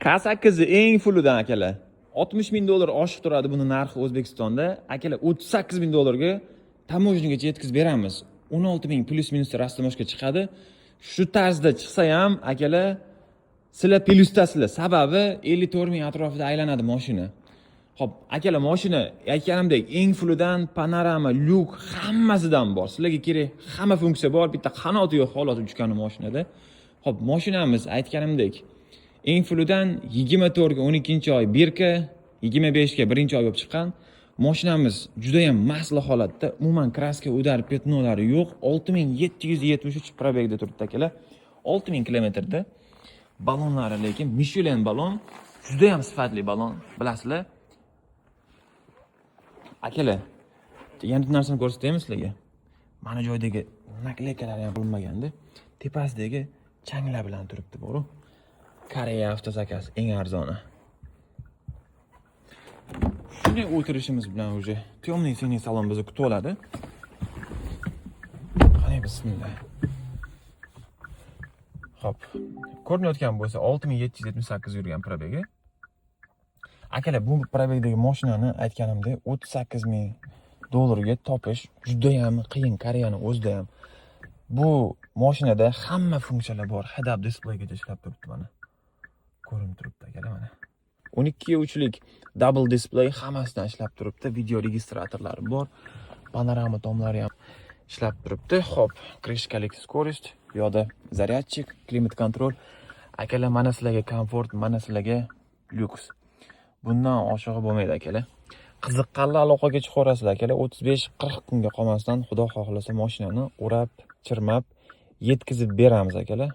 K8 eng fulidan akalar. 60 ming dollar oshiq turadi buni narxi O'zbekistonda. Akalar 38 ming dollarga tamojnigacha yetkazib beramiz. 16 ming plus minus rastamashga chiqadi. Shu tarzda chiqsa ham akalar sizlar plyusdasizlar. Sababi 54 ming atrofida aylanadi mashina. Xo'p, akalar mashina aytganimdek eng fulidan panorama, lyuk hammasidan bor. Sizlarga kerak hamma funksiya bor. Bitta qanoti yo'q holat uchgani mashinada. Xo'p, mashinamiz aytganimdek eng fulidan 24 ga 12-oy birka, 25 ga 1-oy bo'lib chiqqan. Mashinamiz juda ham masli holatda, umuman kraska udar petnolari yo'q. 6773 probegda turibdi akalar. 6000 kilometrda. Balonlari lekin Michelin balon, juda ham sifatli balon, bilasizlar. Akalar, yana bir narsani ko'rsataymi sizlarga. Mana joydagi nakleykalar ham bo'lmaganda, tepasidagi changlar bilan turibdi, bor-ku. Koreya avtozakasi eng arzoni. Shunday o'tirishimiz bilan уже temный siniy salon bizni kutib oladi. Qani bismillah. Xo'p, ko'rinayotgan bo'lsa 6778 yurgan probegi. Akalar, bu probegdagi mashinani aytganimdek 38 ming dollarga topish juda ham qiyin Koreyani o'zida ham. Bu mashinada hamma funksiyalar bor. Head-up displeygacha ishlab turibdi mana. Ko'rinib turibdi akalar mana. 12 lik double display hammasidan ishlab turibdi. Video registratorlari bor. Panorama tomlari ham ishlab turibdi. Xo'p, krishkalik skorost, bu yoqda zaryadchik, klimat kontrol. Akalar, mana sizlarga komfort, mana sizlarga lyuks. Bundan oshig'i bo'lmaydi akalar. Qiziqqanlar aloqaga chiqarasizlar akalar. 35-40 kunga qolmasdan Xudo xohlasa mashinani o'rab, chirmab yetkazib beramiz akalar.